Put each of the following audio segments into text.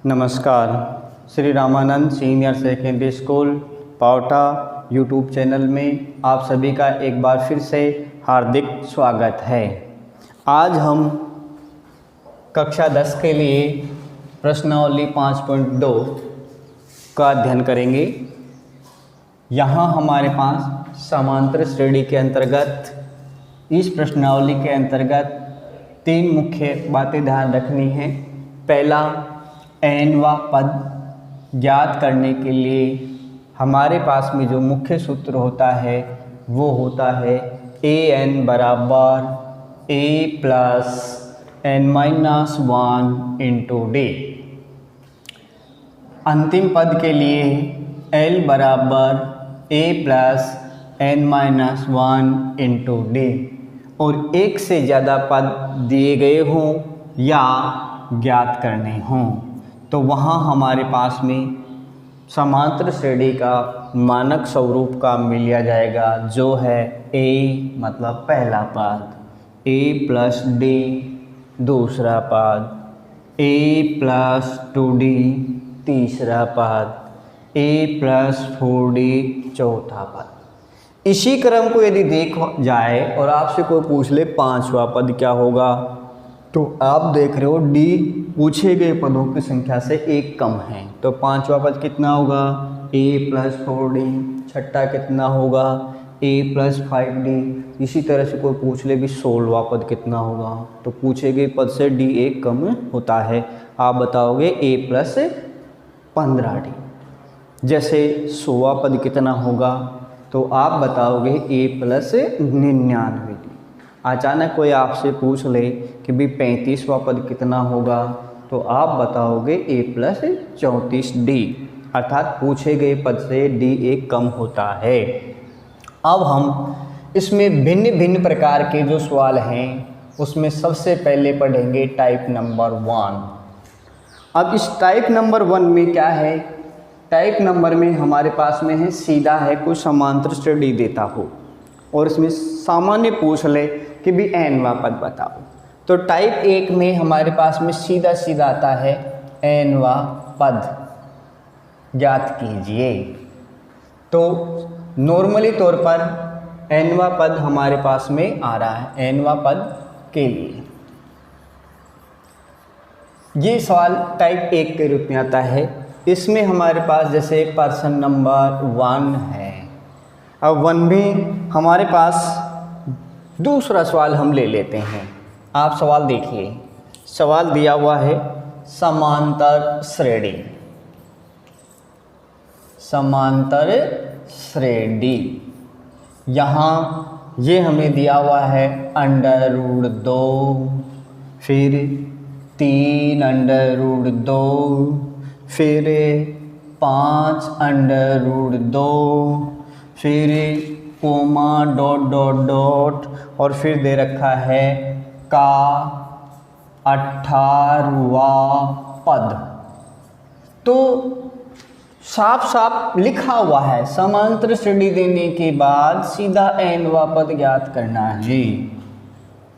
नमस्कार। Shri Ramanand senior secondary school Pavta YouTube channel में आप सभी का एक बार फिर से हार्दिक स्वागत है। आज हम कक्षा 10 के लिए प्रश्नावली 5.2 का अध्ययन करेंगे। यहाँ हमारे पास समांतर श्रेणी के अंतर्गत इस प्रश्नावली के अंतर्गत 3 मुख्य बातें ध्यान रखनी हैं। पहला, nवां पद ज्ञात करने के लिए हमारे पास में जो मुख्य सूत्र होता है वो होता है an बराबर a plus n-1 into d। अंतिम पद के लिए l बराबर a plus n-1 into d। और एक से ज़्यादा पद दिए गए हों या ज्ञात करने हों तो वहाँ हमारे पास में समांतर श्रेणी का मानक स्वरूप का मिल जाएगा, जो है a मतलब पहला पद, a प्लस d दूसरा पद, a प्लस 2d तीसरा पद, a प्लस 4d चौथा पद। इसी क्रम को यदि देखा जाए और आपसे कोई पूछ ले 5वां पद क्या होगा, तो आप देख रहे हो d पूछे गए पदों की संख्या से एक कम है, तो 5वां पद कितना होगा a प्लस 4d। छठा कितना होगा a प्लस 5d। इसी तरह से कोई पूछ ले भी 16वां पद कितना होगा, तो पूछे गए पद से d एक कम होता है। आप बताओगे a प्लस 15d। जैसे 100वां पद कितना होगा, तो आप बताओगे a प्लस 99d। अचानक कोई आपसे पूछ ले कि भी 35वां पद कितना होगा, तो आप बताओगे a प्लस 34d। अर्थात पूछे गए पद से d एक कम होता है। अब हम इसमें भिन्न भिन्न प्रकार के जो सवाल हैं उसमें सबसे पहले पढ़ेंगे टाइप नंबर 1। अब इस टाइप नंबर 1 में क्या है, टाइप नंबर में हमारे पास में है सीधा है कोई समांतर श्रेणी देता हो और इसमें सामान्य पूछ ले कि भी nवां पद बताओ, तो टाइप 1 में हमारे पास में सीधा सीधा आता है nवां पद ज्ञात कीजिए। तो नॉर्मली तौर पर nवां पद हमारे पास में आ रहा है। nवां पद के लिए ये सवाल टाइप 1 के रूप में आता है। इसमें हमारे पास जैसे पर्सन नंबर 1 है। अब 1 में हमारे पास दूसरा सवाल हम ले लेते हैं। आप सवाल देखिए, सवाल दिया हुआ है समांतर श्रेणी। समांतर श्रेणी यहाँ ये हमें दिया हुआ है √2, फिर 3√2, फिर 5√2, फिर कोमा डॉट डॉट डॉट और फिर दे रखा है का 18वां पद। तो साफ साफ लिखा हुआ है समांतर श्रेणी देने के बाद सीधा nवां पद ज्ञात करना है।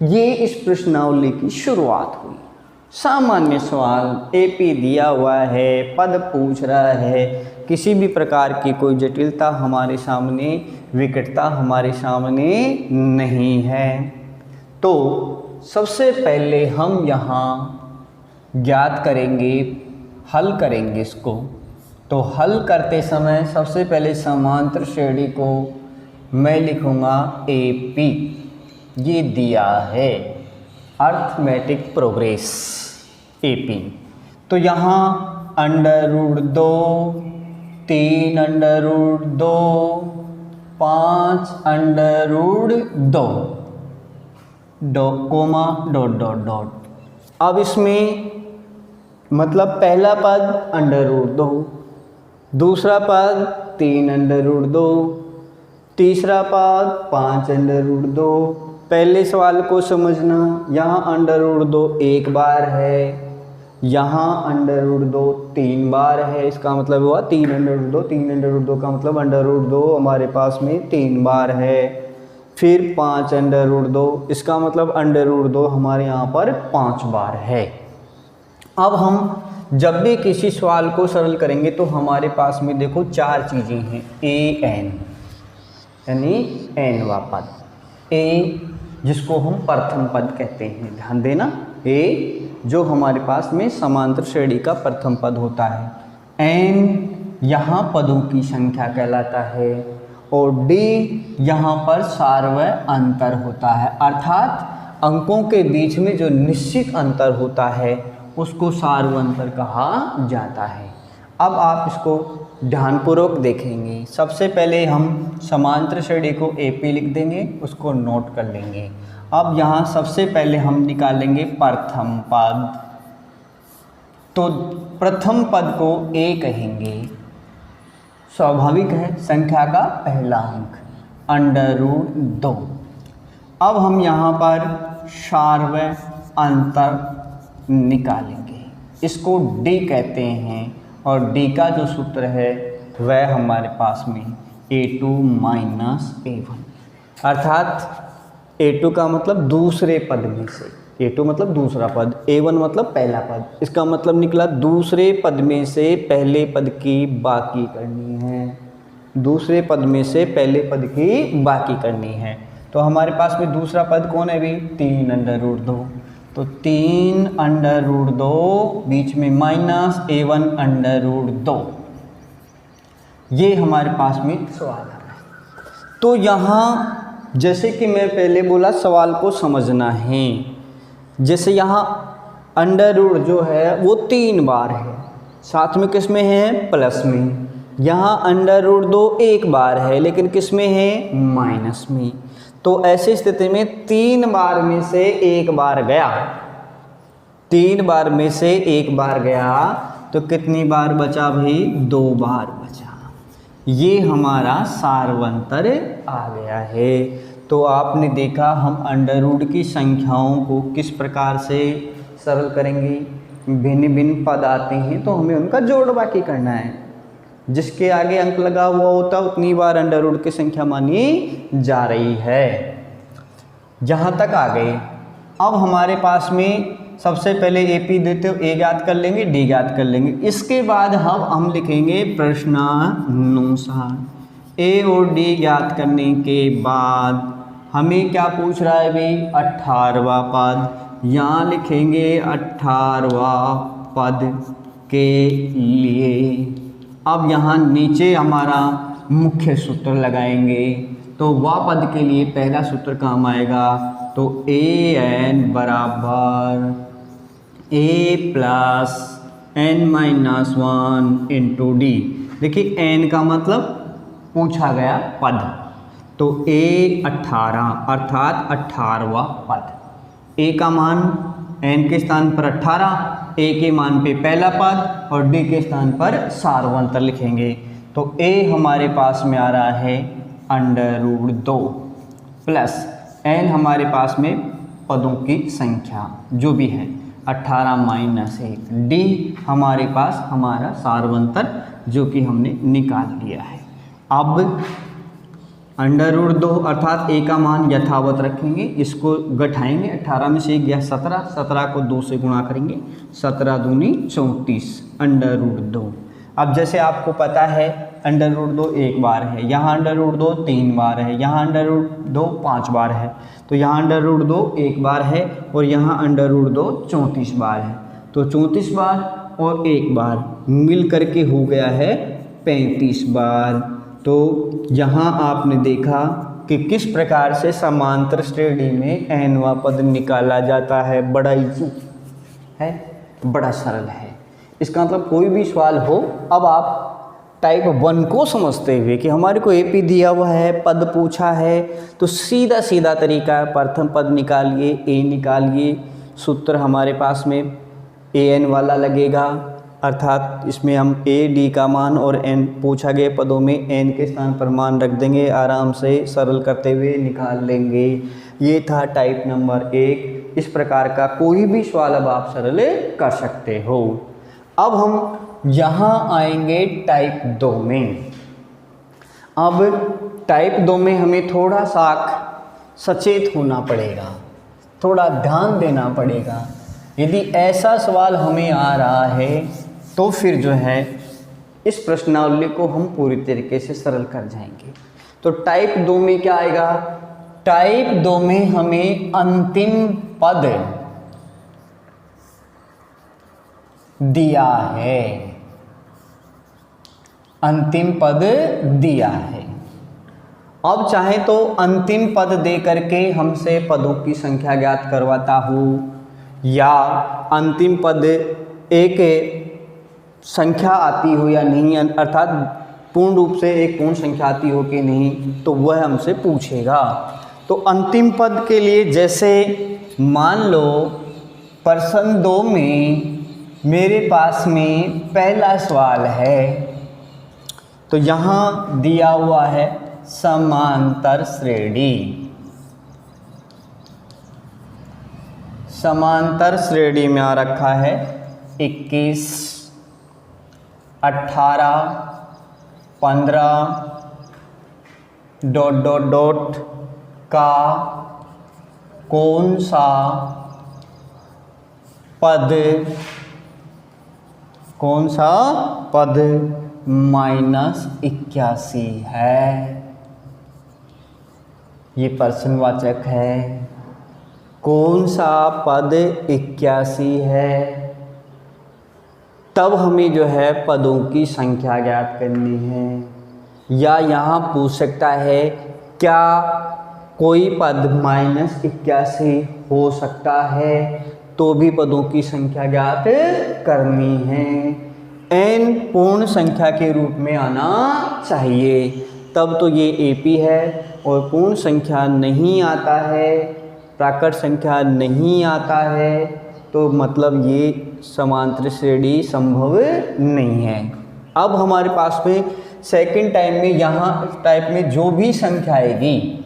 ये इस प्रश्नावली की शुरुआत हुई। सामान्य सवाल एपी दिया हुआ है, पद पूछ रहा है, किसी भी प्रकार की कोई जटिलता हमारे सामने, विकटता हमारे सामने नहीं है। तो सबसे पहले हम यहाँ ज्ञात करेंगे, हल करेंगे इसको। तो हल करते समय सबसे पहले समांतर श्रेणी को मैं लिखूँगा AP। ये दिया है अर्थमेटिक प्रोग्रेस AP। तो यहाँ √2, 3√2, 5√2 कोमा डॉट डॉट डॉट। अब इसमें मतलब पहला पद √2, दूसरा पद 3√2, तीसरा पद 5√2। पहले सवाल को समझना, यहाँ √2 एक बार है, यहाँ √2 3 बार है। इसका मतलब हुआ 3√2, 3√2 का मतलब √2 हमारे पास में 3 बार है। फिर 5√2, इसका मतलब √2 हमारे यहाँ पर 5 बार है। अब हम जब भी किसी सवाल को सरल करेंगे तो हमारे पास में देखो चार चीज़ें हैं, ए एन यानी एनवा पद, ए जिसको हम प्रथम पद कहते हैं, ध्यान देना, ए जो हमारे पास में समांतर श्रेणी का प्रथम पद होता है, एन यहाँ पदों की संख्या कहलाता है, और डी यहाँ पर सार्वय अंतर होता है, अर्थात अंकों के बीच में जो निश्चित अंतर होता है उसको सार्वंतर कहा जाता है। अब आप इसको ध्यानपूर्वक देखेंगे। सबसे पहले हम समांतर श्रेणी को एपी लिख देंगे, उसको नोट कर लेंगे। अब यहाँ सबसे पहले हम निकालेंगे प्रथम पद, तो प्रथम पद को ए कहेंगे, स्वाभाविक है, संख्या का पहला अंक √2। अब हम यहाँ पर सार्वय अंतर निकालेंगे, इसको डी कहते हैं, और डी का जो सूत्र है वह हमारे पास में a2 - a1, अर्थात a2 का मतलब दूसरे पद में से, a2 मतलब दूसरा पद, a1 मतलब पहला पद, इसका मतलब निकला दूसरे पद में से पहले पद की बाकी करनी है, दूसरे पद में से पहले पद की बाकी करनी है। तो हमारे पास में दूसरा पद कौन है भी, 3√2, तो 3√2 बीच में -a1√2, ये हमारे पास में सवाल आ रहा है। तो यहाँ जैसे कि मैं पहले बोला सवाल को समझना है, जैसे यहाँ अंडर जो है वो 3 बार है, साथ में किस में है, प्लस में, यहाँ √2 एक बार है लेकिन किस में है, माइनस में। तो ऐसी स्थिति में 3 बार में से एक बार गया, 3 बार में से एक बार गया तो कितनी बार बचा भाई, 2 बार बचा। ये हमारा सार्वंतर आ गया है। तो आपने देखा हम अंडर की संख्याओं को किस प्रकार से सरल करेंगे, भिन्न भिन्न पद आते हैं तो हमें उनका जोड़ बाकी करना है, जिसके आगे अंक लगा हुआ होता उतनी बार अंडर की संख्या मानी जा रही है। जहाँ तक आ गए, अब हमारे पास में सबसे पहले एपी देते हो, ए ज्ञात कर लेंगे, डी ज्ञात कर लेंगे, इसके बाद हम लिखेंगे प्रश्नानुसार। ए और डी ज्ञात करने के बाद हमें क्या पूछ रहा है भाई, 18वां पद, यहाँ लिखेंगे 18वां पद के लिए। अब यहाँ नीचे हमारा मुख्य सूत्र लगाएंगे, तो वह पद के लिए पहला सूत्र काम आएगा, तो an बराबर a + n-1 × d। देखिए n का मतलब पूछा गया पद, तो a 18 अर्थात 18वां पद, a का मान n के स्थान पर 18, a के मान पे पहला पद और d के स्थान पर सार्वंतर लिखेंगे। तो a हमारे पास में आ रहा है √2 प्लस n हमारे पास में पदों की संख्या जो भी है 18 - 1, d हमारे पास हमारा सार्वंतर जो कि हमने निकाल लिया है। अब √2 अर्थात a का मान यथावत रखेंगे, इसको घटाएंगे, 18 में से 1 गया 17, 17 को 2 से गुणा करेंगे, 17 दूनी 34 √2। अब जैसे आपको पता है √2 एक बार है, यहाँ √2 3 बार है, यहाँ √2 5 बार है, तो यहाँ √2 एक बार है और यहाँ √2 34 बार है, तो 34 बार और एक बार मिल करके हो गया है 35 बार। तो यहाँ आपने देखा कि किस प्रकार से समांतर श्रेणी में nवां पद निकाला जाता है, बड़ा इजी है, बड़ा सरल है। इसका मतलब कोई भी सवाल हो, अब आप टाइप 1 को समझते हुए कि हमारे को एपी दिया हुआ है, पद पूछा है, तो सीधा सीधा तरीका, प्रथम पद निकालिए, ए निकालिए, सूत्र हमारे पास में an वाला लगेगा, अर्थात इसमें हम a d का मान और n पूछा गए पदों में n के स्थान पर मान रख देंगे, आराम से सरल करते हुए निकाल लेंगे। ये था टाइप नंबर 1। इस प्रकार का कोई भी सवाल अब आप सरल कर सकते हो। अब हम यहाँ आएंगे टाइप 2 में। अब टाइप 2 में हमें थोड़ा सा सचेत होना पड़ेगा, थोड़ा ध्यान देना पड़ेगा। यदि ऐसा सवाल हमें आ रहा है तो फिर जो है इस प्रश्नावली को हम पूरी तरीके से सरल कर जाएंगे। तो टाइप 2 में क्या आएगा? टाइप 2 में हमें अंतिम पद दिया है, अंतिम पद दिया है। अब चाहे तो अंतिम पद दे करके हमसे पदों की संख्या ज्ञात करवाता हूँ, या अंतिम पद एक संख्या आती हो या नहीं, अर्थात पूर्ण रूप से एक पूर्ण संख्या आती हो कि नहीं, तो वह हमसे पूछेगा। तो अंतिम पद के लिए जैसे मान लो प्रश्न 2 में मेरे पास में पहला सवाल है, तो यहाँ दिया हुआ है समांतर श्रेणी। समांतर श्रेणी में आ रखा है 21, 18, 15 ... का कौन सा पद -81 है। ये प्रश्नवाचक है, कौन सा पद 81 है। तब हमें जो है पदों की संख्या ज्ञात करनी है। या यहाँ पूछ सकता है क्या कोई पद -81 हो सकता है, तो भी पदों की संख्या ज्ञात करनी है। n पूर्ण संख्या के रूप में आना चाहिए, तब तो ये AP है। और पूर्ण संख्या नहीं आता है, प्राकृत संख्या नहीं आता है, तो मतलब ये समांतर श्रेणी संभव नहीं है। अब हमारे पास में सेकंड टाइम में यहाँ टाइप में जो भी संख्या आएगी,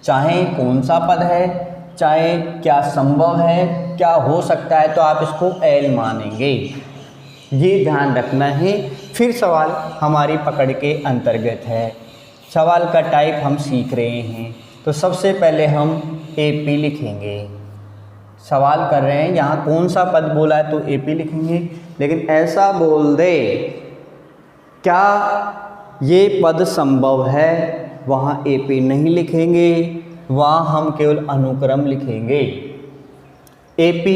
चाहे कौन सा पद है, चाहे क्या संभव है, क्या हो सकता है, तो आप इसको L मानेंगे, ये ध्यान रखना है। फिर सवाल हमारी पकड़ के अंतर्गत है। सवाल का टाइप हम सीख रहे हैं, तो सबसे पहले हम AP लिखेंगे। सवाल कर रहे हैं यहाँ कौन सा पद बोला है तो AP लिखेंगे, लेकिन ऐसा बोल दे क्या ये पद संभव है, वहाँ AP नहीं लिखेंगे, वहाँ हम केवल अनुक्रम लिखेंगे। AP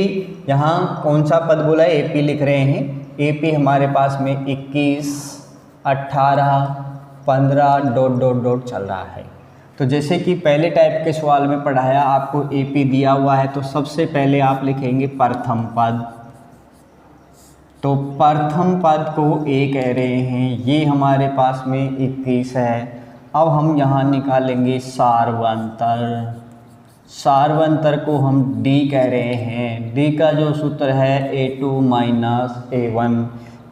यहाँ कौन सा पद बोला है AP लिख रहे हैं। AP हमारे पास में 21, 18, 15 ... चल रहा है। तो जैसे कि पहले टाइप के सवाल में पढ़ाया, आपको AP दिया हुआ है, तो सबसे पहले आप लिखेंगे प्रथम पद। तो प्रथम पद को A कह रहे हैं, ये हमारे पास में 21 है। अब हम यहाँ निकालेंगे सार्वंतर। सार्वंतर को हम D कह रहे हैं। D का जो सूत्र है A2 - A1।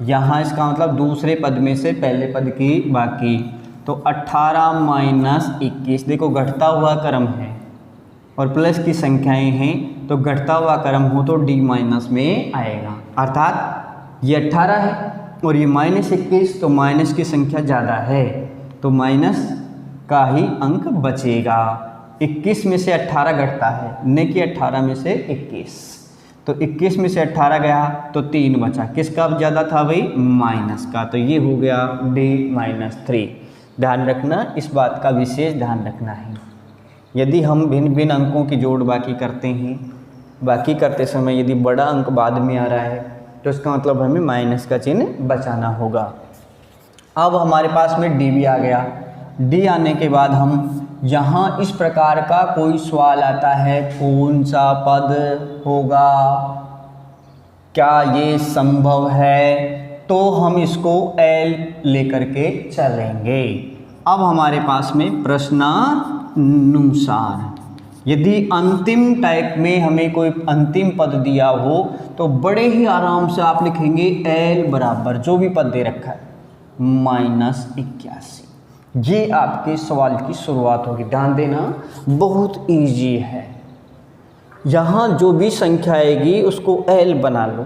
यहाँ इसका मतलब दूसरे पद में से पहले पद की बाकी, तो 18 - 21, देखो घटता हुआ क्रम है और प्लस की संख्याएं हैं, तो घटता हुआ क्रम हो तो D- में आएगा। अर्थात ये 18 है और ये -21, तो माइनस की संख्या ज़्यादा है, तो माइनस का ही अंक बचेगा। 21 में से 18 घटता है, न कि 18 में से 21, तो 21 में से 18 गया तो 3 बचा। किसका ज़्यादा था भाई? माइनस का। तो ये हो गया D-3। ध्यान रखना, इस बात का विशेष ध्यान रखना है। यदि हम भिन्न भिन्न अंकों की जोड़ बाकी करते हैं, बाकी करते समय यदि बड़ा अंक बाद में आ रहा है, तो इसका मतलब हमें माइनस का चिन्ह बचाना होगा। अब हमारे पास में D भी आ गया। D आने के बाद हम यहाँ इस प्रकार का कोई सवाल आता है, कौन सा पद होगा, क्या ये संभव है, तो हम इसको L लेकर के चलेंगे। अब हमारे पास में प्रश्नानुसार यदि अंतिम टाइप में हमें कोई अंतिम पद दिया हो, तो बड़े ही आराम से आप लिखेंगे L बराबर जो भी पद दे रखा है -81। ये आपके सवाल की शुरुआत होगी। ध्यान देना, बहुत इजी है। यहाँ जो भी संख्या आएगी उसको L बना लो,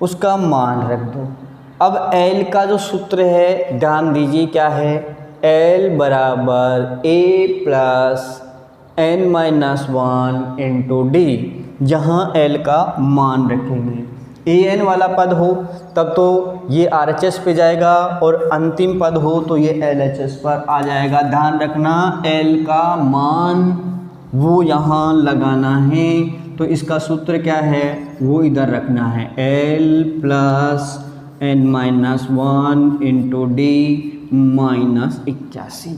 उसका मान रख दो। अब L का जो सूत्र है, ध्यान दीजिए क्या है, L बराबर A + n - 1 × D। जहाँ एल का मान रखेंगे। ए एन वाला पद हो तब तो ये आर एच एस पे जाएगा, और अंतिम पद हो तो ये एल एच एस पर आ जाएगा। ध्यान रखना एल का मान वो यहाँ लगाना है, तो इसका सूत्र क्या है वो इधर रखना है, l plus n minus 1 into d minus 81।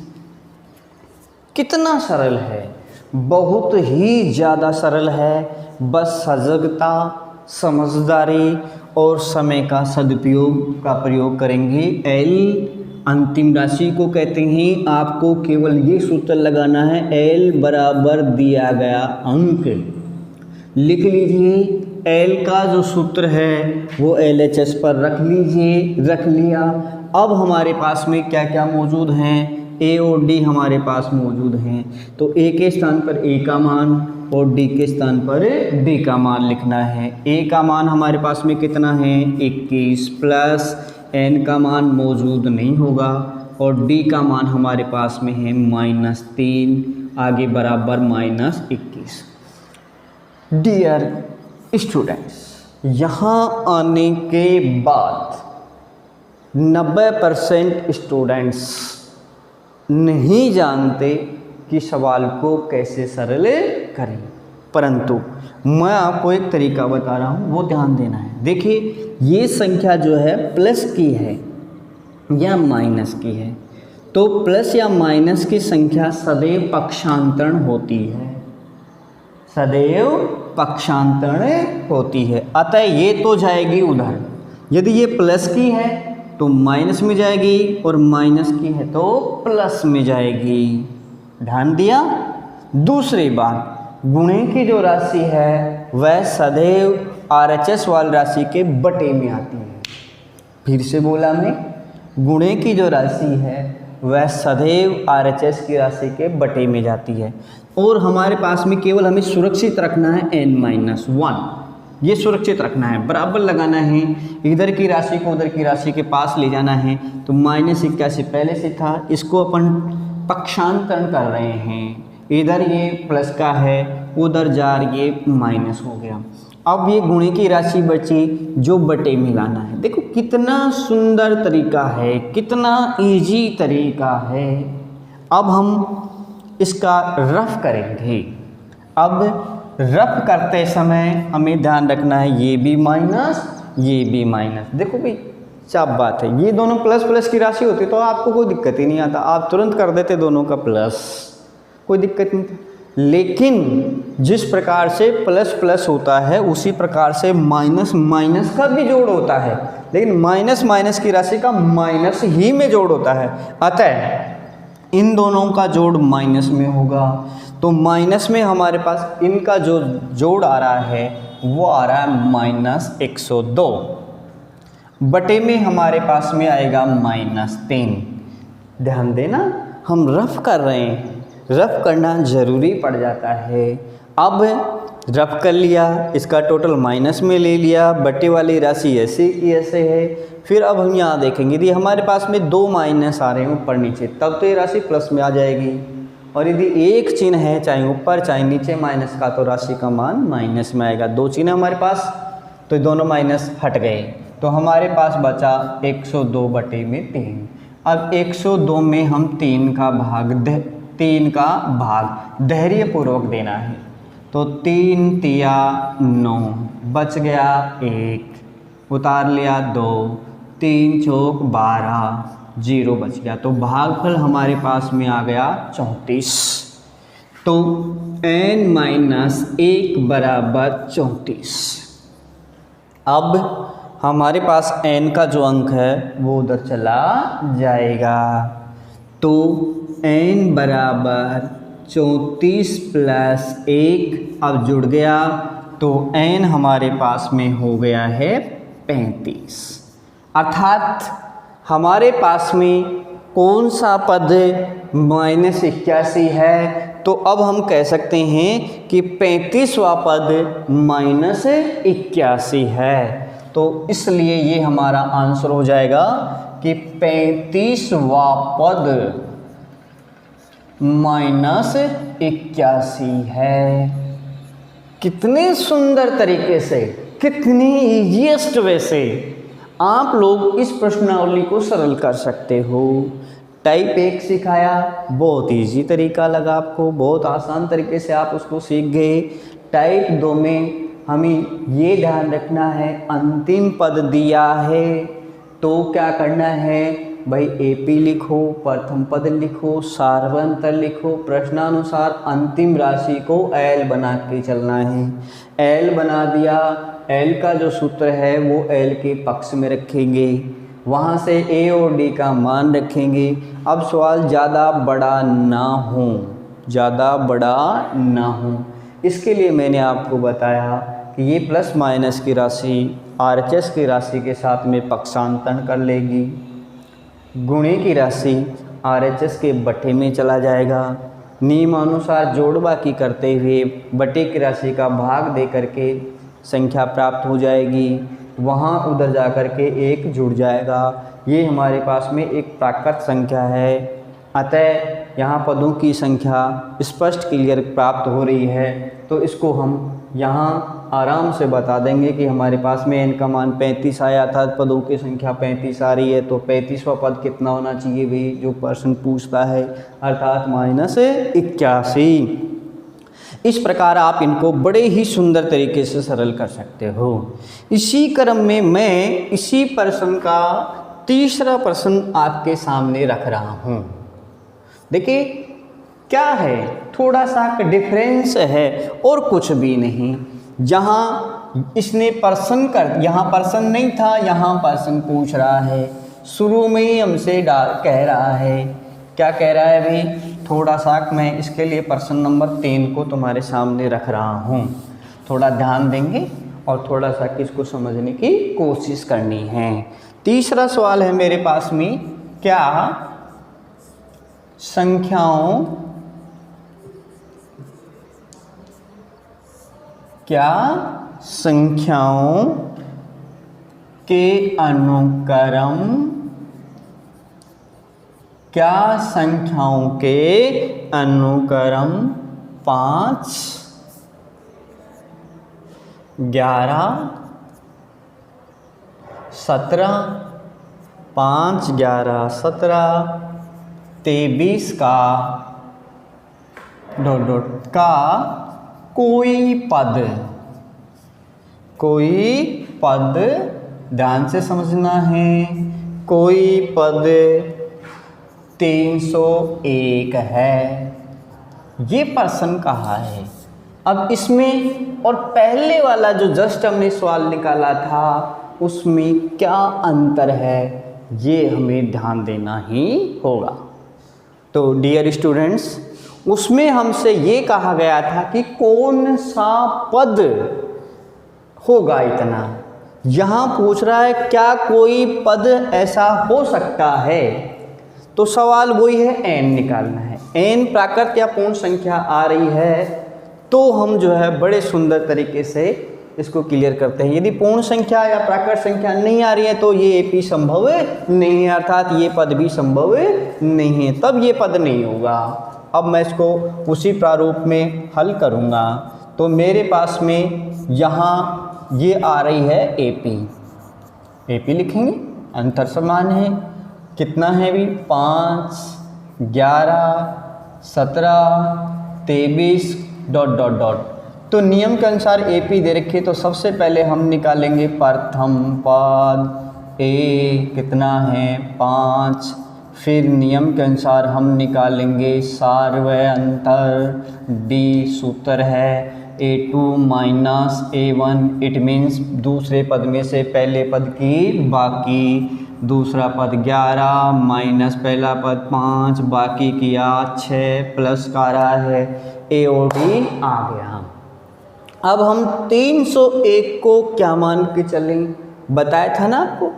कितना सरल है, बहुत ही ज़्यादा सरल है। बस सजगता, समझदारी और समय का सदुपयोग का प्रयोग करेंगे। एल अंतिम राशि को कहते हैं, आपको केवल ये सूत्र लगाना है, एल बराबर दिया गया अंक। लिख लीजिए एल का जो सूत्र है वो एल एच एस पर रख लीजिए। रख लिया। अब हमारे पास में क्या क्या मौजूद हैं, ए और डी हमारे पास मौजूद हैं, तो ए के स्थान पर ए का मान और डी के स्थान पर डी का मान लिखना है। ए का मान हमारे पास में कितना है 21 प्लस एन का मान मौजूद नहीं होगा, और डी का मान हमारे पास में है -3, आगे बराबर -21। डियर स्टूडेंट्स, यहाँ आने के बाद 90% स्टूडेंट्स नहीं जानते कि सवाल को कैसे सरल करें, परंतु मैं आपको एक तरीका बता रहा हूँ, वो ध्यान देना है। देखिए ये संख्या जो है प्लस की है या माइनस की है, तो प्लस या माइनस की संख्या सदैव पक्षांतरण होती है, सदैव पक्षांतरण होती है। अतः ये तो जाएगी उधर, यदि ये प्लस की है तो माइनस में जाएगी, और माइनस की है तो प्लस में जाएगी। ध्यान दिया। दूसरी बात, गुणे की जो राशि है वह सदैव आरएचएस वाली राशि के बटे में आती है। फिर से बोला मैं, गुणे की जो राशि है वह सदैव आरएचएस की राशि के बटे में जाती है, और हमारे पास में केवल हमें सुरक्षित रखना है n-1, ये सुरक्षित रखना है, बराबर लगाना है। इधर की राशि को उधर की राशि के पास ले जाना है, तो -81 पहले से था, इसको अपन पक्षांतरण कर रहे हैं। इधर ये प्लस का है, उधर जार ये माइनस हो गया। अब ये गुणे की राशि बची जो बटे में लाना है। देखो कितना सुंदर तरीका है, कितना इजी तरीका है। अब हम इसका रफ करेंगे। अब रफ करते समय हमें ध्यान रखना है, ये भी माइनस ये भी माइनस। देखो भाई चाप बात है, ये दोनों प्लस प्लस की राशि होती तो आपको कोई दिक्कत ही नहीं आता, आप तुरंत कर देते दोनों का प्लस, कोई दिक्कत नहीं था। लेकिन जिस प्रकार से प्लस प्लस होता है उसी प्रकार से माइनस माइनस का भी जोड़ होता है, लेकिन माइनस माइनस की राशि का माइनस ही में जोड़ होता है। अतः इन दोनों का जोड़ माइनस में होगा, तो माइनस में हमारे पास इनका जो जोड़ आ रहा है वो आ रहा है -102, बटे में हमारे पास में आएगा -3। ध्यान देना, हम रफ कर रहे हैं, रफ करना ज़रूरी पड़ जाता है। अब रफ कर लिया, इसका टोटल माइनस में ले लिया, बटे वाली राशि ऐसे की ऐसे है। फिर अब हम यहाँ देखेंगे, यदि हमारे पास में 2 माइनस आ रहे हैं ऊपर नीचे, तब तो ये राशि प्लस में आ जाएगी, और यदि एक चिन्ह है चाहे ऊपर चाहे नीचे माइनस का, तो राशि का मान माइनस में आएगा। 2 चिन्ह हमारे पास, तो दोनों माइनस हट गए, तो हमारे पास बचा 102 बटे में 3। अब 102 में हम 3 का भाग धैर्यपूर्वक देना है, तो 3 तिया 9, बच गया 1, उतार लिया 2, 3 चौक 12, 0 बच गया, तो भागफल हमारे पास में आ गया 34। तो n-1 बराबर 34। अब हमारे पास n का जो अंक है वो उधर चला जाएगा, तो n बराबर 34 प्लस 1 अब जुड़ गया, तो n हमारे पास में हो गया है 35। अर्थात हमारे पास में कौन सा पद -81 है, तो अब हम कह सकते हैं कि 35वां पद -81 है। तो इसलिए ये हमारा आंसर हो जाएगा कि 35वां पद -81 है। कितने सुंदर तरीके से, कितनी ईजीएस्ट वे से आप लोग इस प्रश्नावली को सरल कर सकते हो। टाइप 1 सिखाया, बहुत इजी तरीका लगा आपको, बहुत आसान तरीके से आप उसको सीख गए। टाइप 2 में हमें ये ध्यान रखना है, अंतिम पद दिया है तो क्या करना है भाई, एपी लिखो, प्रथम पद लिखो, सार्वंतर लिखो, प्रश्नानुसार अंतिम राशि को एल बना के चलना है। एल बना दिया, एल का जो सूत्र है वो एल के पक्ष में रखेंगे, वहाँ से ए और डी का मान रखेंगे। अब सवाल ज़्यादा बड़ा ना हो, ज़्यादा बड़ा ना हो, इसके लिए मैंने आपको बताया कि ये प्लस माइनस की राशि आरएचएस की राशि के साथ में पक्षांतर कर लेगी, गुणे की राशि आरएचएस के बटे में चला जाएगा, नियमानुसार जोड़ बाकी करते हुए बटे की राशि का भाग दे करके संख्या प्राप्त हो जाएगी, वहाँ उधर जा कर के एक जुड़ जाएगा। ये हमारे पास में एक प्राकृत संख्या है, अतः यहाँ पदों की संख्या स्पष्ट क्लियर प्राप्त हो रही है। तो इसको हम यहाँ आराम से बता देंगे कि हमारे पास में n का मान 35 आया था, पदों की संख्या 35 आ रही है, तो 35वां पद कितना होना चाहिए भाई, जो प्रश्न पूछता है, अर्थात -81। इस प्रकार आप इनको बड़े ही सुंदर तरीके से सरल कर सकते हो। इसी क्रम में मैं इसी प्रश्न का तीसरा प्रश्न आपके सामने रख रहा हूँ। देखिए क्या है, थोड़ा सा डिफरेंस है और कुछ भी नहीं। जहाँ इसने प्रश्न कर, यहाँ प्रश्न नहीं था, यहाँ प्रश्न पूछ रहा है, शुरू में ही हमसे कह रहा है, क्या कह रहा है भाई, थोड़ा सा मैं इसके लिए प्रश्न नंबर 3 को तुम्हारे सामने रख रहा हूँ, थोड़ा ध्यान देंगे और थोड़ा सा किसको समझने की कोशिश करनी है। तीसरा सवाल है मेरे पास में, क्या संख्याओं के अनुक्रम, क्या संख्याओं के अनुक्रम 5, 11, 17, 5, 11, 17, 23 का का कोई पद ध्यान से समझना है, कोई पद 301 है, ये प्रश्न कहा है। अब इसमें और पहले वाला जो जस्ट हमने सवाल निकाला था उसमें क्या अंतर है, ये हमें ध्यान देना ही होगा। तो डियर स्टूडेंट्स, उसमें हमसे ये कहा गया था कि कौन सा पद होगा इतना, यहाँ पूछ रहा है क्या कोई पद ऐसा हो सकता है, तो सवाल वही है, n निकालना है। n प्राकृत या पूर्ण संख्या आ रही है तो हम जो है बड़े सुंदर तरीके से इसको क्लियर करते हैं। यदि पूर्ण संख्या या प्राकृत संख्या नहीं आ रही है तो ये एपी संभव नहीं है, अर्थात ये पद भी संभव नहीं है, तब ये पद नहीं होगा। अब मैं इसको उसी प्रारूप में हल करूँगा। तो मेरे पास में यहाँ ये आ रही है एपी लिखेंगे, अंतर समान है, कितना है भी 5, 11, 17, 23 ... तो नियम के अनुसार एपी दे रखे, तो सबसे पहले हम निकालेंगे प्रथम पद, ए कितना है 5, फिर नियम के अनुसार हम निकालेंगे सार्वंतर, डी सूत्र है A2 minus A1, it means दूसरे पद में से पहले पद की बाकी, दूसरा पद 11 माइनस पहला पद 5, बाकी किया 6 प्लस का रहा है ए और डी आ गया। अब हम 301 को क्या मान के चलें, बताया था ना आपको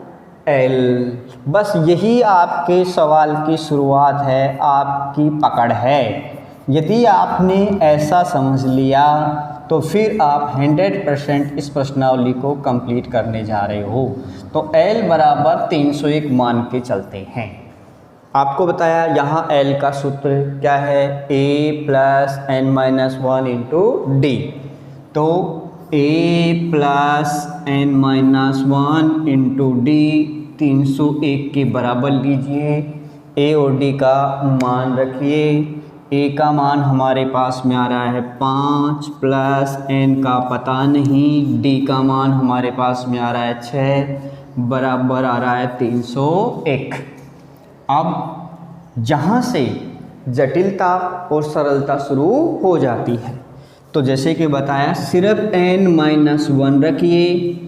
एल, बस यही आपके सवाल की शुरुआत है, आपकी पकड़ है। यदि आपने ऐसा समझ लिया तो फिर आप 100% इस प्रश्नावली को कंप्लीट करने जा रहे हो। तो L बराबर 301 मान के चलते हैं। आपको बताया यहाँ L का सूत्र क्या है, A + n - 1 × D। तो a plus n minus 1 into D 301 के बराबर लीजिए। a और d का मान रखिए। a का मान हमारे पास में आ रहा है 5 प्लस n का पता नहीं, d का मान हमारे पास में आ रहा है 6 बराबर आ रहा है 301। अब जहाँ से जटिलता और सरलता शुरू हो जाती है, तो जैसे कि बताया सिर्फ n माइनस 1 रखिए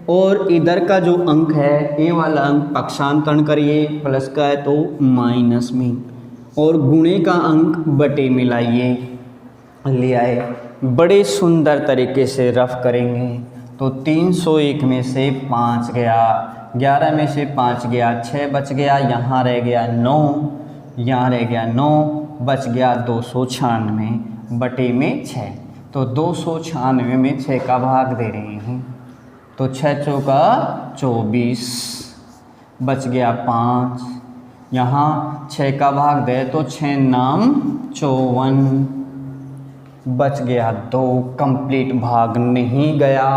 और इधर का जो अंक है a वाला अंक पक्षांतरण करिए, प्लस का है तो माइनस में, और गुणे का अंक बटे में लाइए, ले आए। बड़े सुंदर तरीके से रफ करेंगे तो 301 में से 5 गया, 11 में से 5 गया, 6 बच गया, यहाँ रह गया 9, यहाँ रह गया 9, बच गया 296 बटे में 6। तो 296 में 6 का भाग दे रहे हैं, तो 6 चौका 24, बच गया 5, यहाँ 6 का भाग दे तो 6 नाम 54, बच गया 2, कंप्लीट भाग नहीं गया।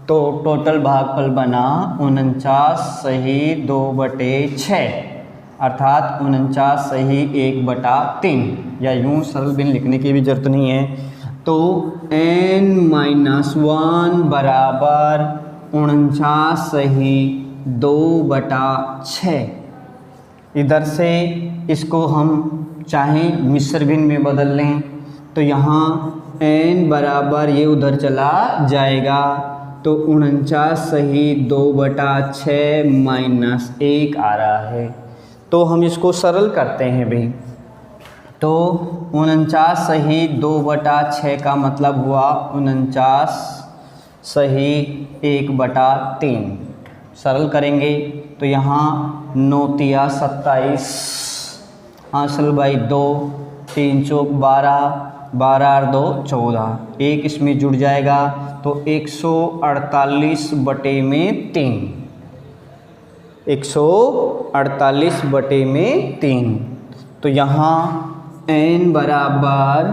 तो टोटल भागफल बना 49 सही 2/6, अर्थात 49 सही 1/3, या यूँ सरल बिन लिखने की भी जरूरत नहीं है। तो n-1 बराबर 49 सही 2/6। इधर से इसको हम चाहें मिश्र भिन्न में बदल लें तो यहाँ n बराबर ये उधर चला जाएगा, तो 49 सही 2/6 माइनस 1 आ रहा है। तो हम इसको सरल करते हैं भाई। तो 49 सही 2/6 का मतलब हुआ 49 सही 1/3। सरल करेंगे तो यहाँ 9 तिया 27, हासिल बाई 2, 3 चौक 12, 12 और 2 14, 1 इसमें जुड़ जाएगा तो 148 बटे में 3, 148 बटे में 3। तो यहाँ n बराबर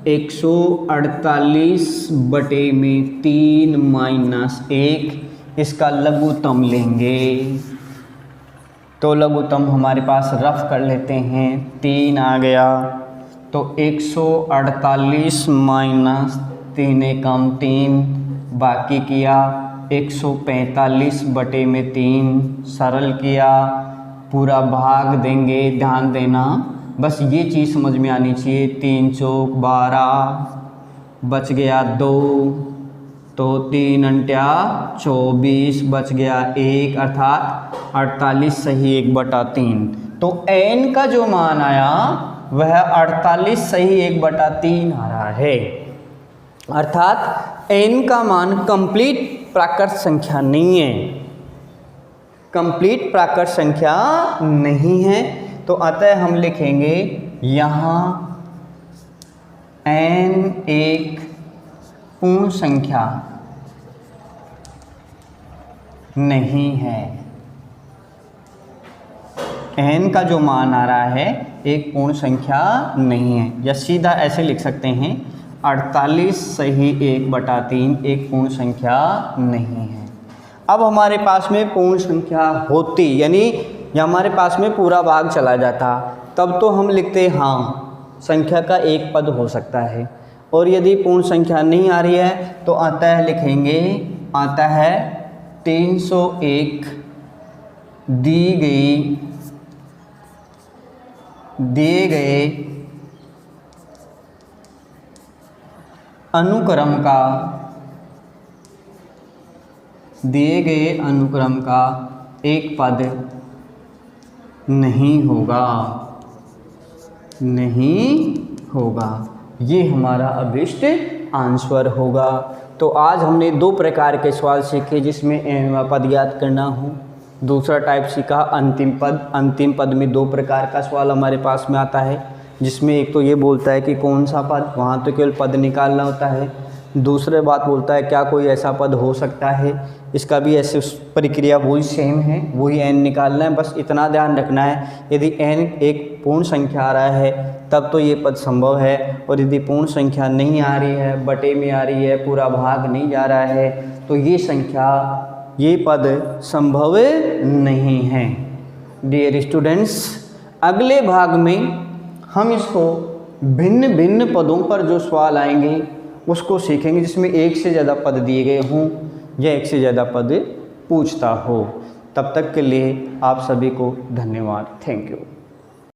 148 बटे में 3 माइनस 1, इसका लघुत्तम लेंगे। तो लघुत्तम हमारे पास रफ कर लेते हैं, 3 आ गया, तो 148 माइनस 3 एकम 3, बाकी किया 145 बटे में 3, सरल किया, पूरा भाग देंगे। ध्यान देना बस ये चीज़ समझ में आनी चाहिए। 3 चौक 12, बच गया 2, तो 3 अंट्या 24, बच गया 1, अर्थात 48 सही 1/3। तो n का जो मान आया वह 48 सही 1/3 आ रहा है, अर्थात n का मान कंप्लीट प्राकृत संख्या नहीं है, कंप्लीट प्राकृत संख्या नहीं है। तो अतः हम लिखेंगे यहाँ n एक पूर्ण संख्या नहीं है। n का जो मान आ रहा है एक पूर्ण संख्या नहीं है, या सीधा ऐसे लिख सकते हैं 48 सही 1/3 एक पूर्ण संख्या नहीं है। अब हमारे पास में पूर्ण संख्या होती, यानी या हमारे पास में पूरा भाग चला जाता, तब तो हम लिखते हाँ संख्या का एक पद हो सकता है। और यदि पूर्ण संख्या नहीं आ रही है तो अतः लिखेंगे, आता है 301 दिए गए अनुक्रम का एक पद नहीं होगा, ये हमारा अभिष्ट आंसर होगा। तो आज हमने 2 प्रकार के सवाल सीखे जिसमें n पद ज्ञात करना हो। दूसरा टाइप सीखा अंतिम पद। अंतिम पद में 2 प्रकार का सवाल हमारे पास में आता है, जिसमें एक तो ये बोलता है कि कौन सा पद, वहाँ तो केवल पद निकालना होता है। दूसरे बात बोलता है क्या कोई ऐसा पद हो सकता है, इसका भी ऐसे प्रक्रिया वही सेम है, वही n निकालना है। बस इतना ध्यान रखना है, यदि n एक पूर्ण संख्या आ रहा है तब तो ये पद संभव है, और यदि पूर्ण संख्या नहीं आ रही है, बटे में आ रही है, पूरा भाग नहीं जा रहा है, तो ये पद संभव नहीं है। डियर स्टूडेंट्स, अगले भाग में हम इसको भिन्न भिन्न पदों पर जो सवाल आएंगे उसको सीखेंगे, जिसमें एक से ज़्यादा पद दिए गए हों या एक से ज़्यादा पद पूछता हो। तब तक के लिए आप सभी को धन्यवाद। Thank you.